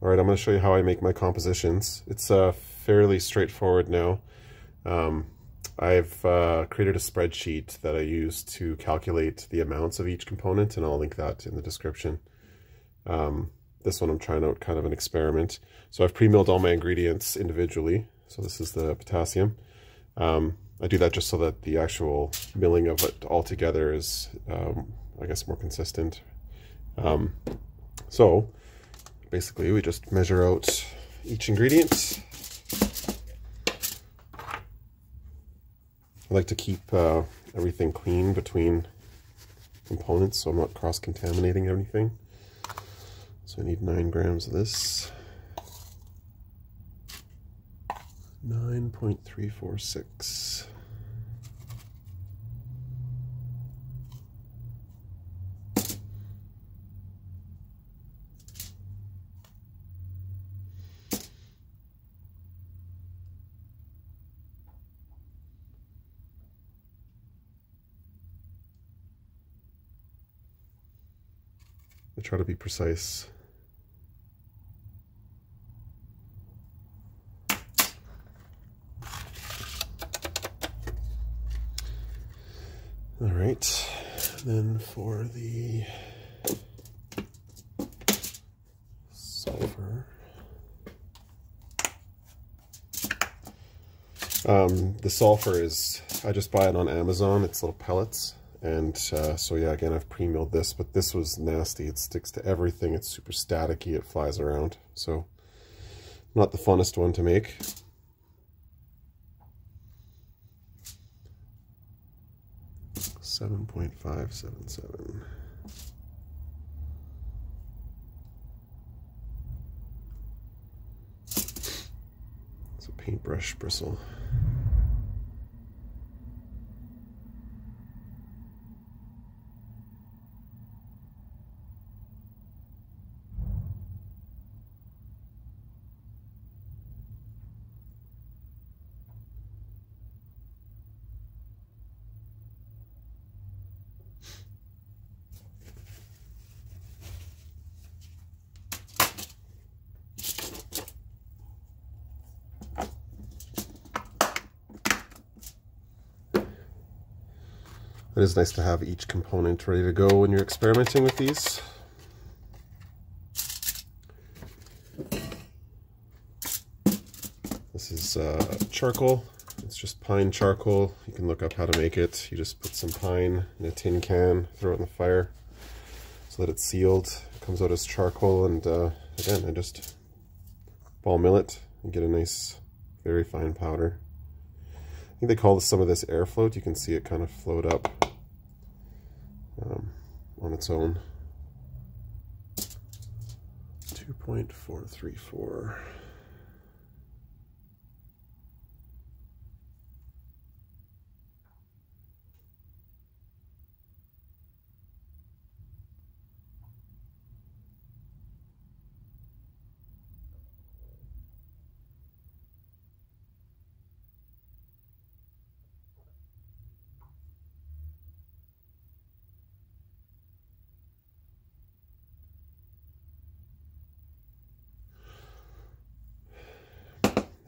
All right, I'm going to show you how I make my compositions. It's fairly straightforward now. I've created a spreadsheet that I use to calculate the amounts of each component, and I'll link that in the description. This one I'm trying out kind of an experiment. So I've pre-milled all my ingredients individually. So this is the potassium. I do that just so that the actual milling of it all together is, I guess, more consistent. So basically we just measure out each ingredient. I like to keep everything clean between components so I'm not cross-contaminating everything. So I need 9 grams of this. 9.346. I try to be precise. All right, then for the sulfur, the sulfur is, I just buy it on Amazon, it's little pellets, and so yeah, again, I've pre-milled this, but this was nasty. It sticks to everything, it's super staticky, it flies around, so not the funnest one to make. $7.577. It's a paintbrush bristle. It is nice to have each component ready to go when you're experimenting with these. This is charcoal. It's just pine charcoal. You can look up how to make it. You just put some pine in a tin can, throw it in the fire so that it's sealed. It comes out as charcoal, and again, I just ball mill it and get a nice, very fine powder. I think they call this, some of this air float. You can see it kind of float up on its own. 2.434.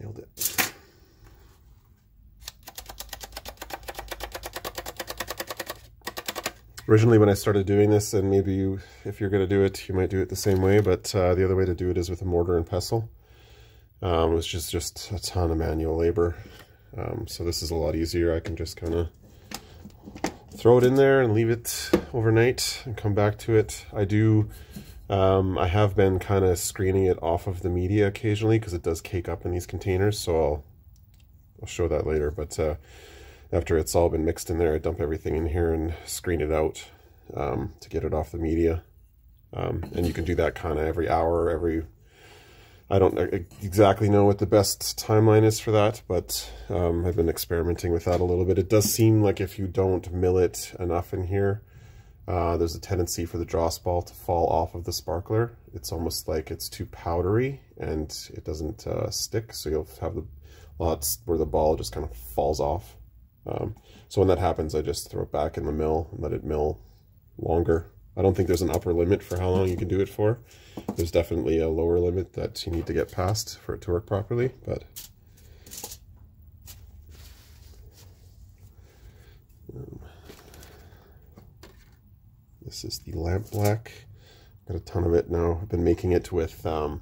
Nailed it. Originally when I started doing this, and maybe you, if you're going to do it, you might do it the same way, but the other way to do it is with a mortar and pestle, which is just a ton of manual labor. So this is a lot easier. I can just kind of throw it in there and leave it overnight and come back to it. I have been kind of screening it off of the media occasionally because it does cake up in these containers, so I'll show that later. But after it's all been mixed in there, I dump everything in here and screen it out to get it off the media. And you can do that kind of every hour, I don't exactly know what the best timeline is for that, but I've been experimenting with that a little bit. It does seem like if you don't mill it enough in here, there's a tendency for the dross ball to fall off of the sparkler. It's almost like it's too powdery and it doesn't stick, so you'll have the lots where the ball just kind of falls off. So when that happens, I just throw it back in the mill and let it mill longer. I don't think there's an upper limit for how long you can do it for. There's definitely a lower limit that you need to get past for it to work properly, but this is the lamp black. Got a ton of it now. I've been making it with, right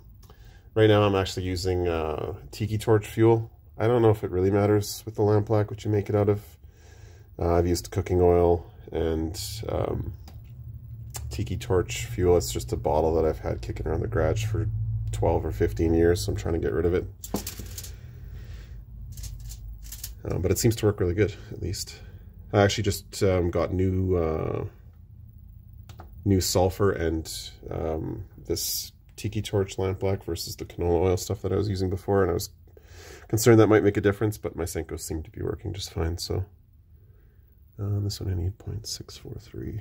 now I'm actually using tiki torch fuel. I don't know if it really matters with the lamp black what you make it out of. I've used cooking oil and tiki torch fuel. It's just a bottle that I've had kicking around the garage for 12 or 15 years, so I'm trying to get rid of it. But it seems to work really good, at least. I actually just got new sulfur and this tiki torch lamp black versus the canola oil stuff that I was using before, and I was concerned that might make a difference, but my Senko seemed to be working just fine. So this one I need 0.643.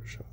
Shot.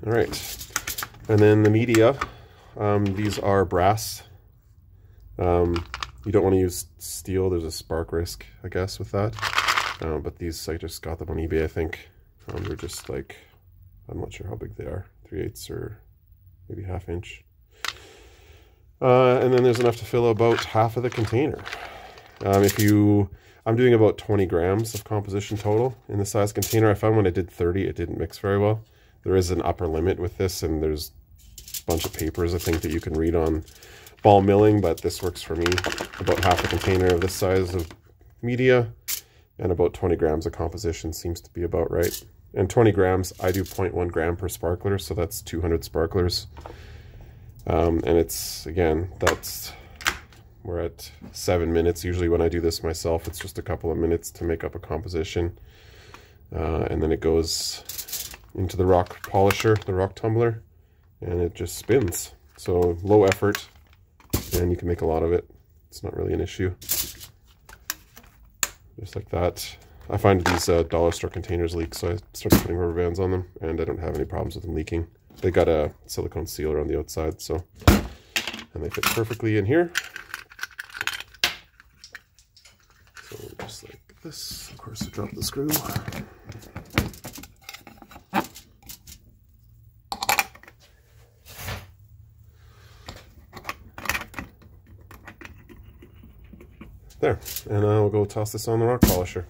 All right, and then the media, these are brass. You don't want to use steel. There's a spark risk, I guess, with that. But these, I just got them on eBay, I think. They're just like, I'm not sure how big they are, 3/8 or maybe 1/2 inch. And then there's enough to fill about half of the container. I'm doing about 20 grams of composition total in the size container. I found when I did 30, it didn't mix very well. There is an upper limit with this, and there's a bunch of papers, I think, that you can read on ball milling, but this works for me. About half a container of this size of media, and about 20 grams of composition seems to be about right. And 20 grams, I do 0.1 gram per sparkler, so that's 200 sparklers. And it's, again, we're at 7 minutes. Usually when I do this myself, it's just a couple of minutes to make up a composition. And then it goes into the rock polisher, the rock tumbler, and it just spins. So low effort, and you can make a lot of it. It's not really an issue. Just like that. I find these dollar store containers leak, so I started putting rubber bands on them, and I don't have any problems with them leaking. They got a silicone sealer on the outside, so, and they fit perfectly in here. So just like this. Of course, I dropped the screw. There, and we'll go toss this on the rock polisher.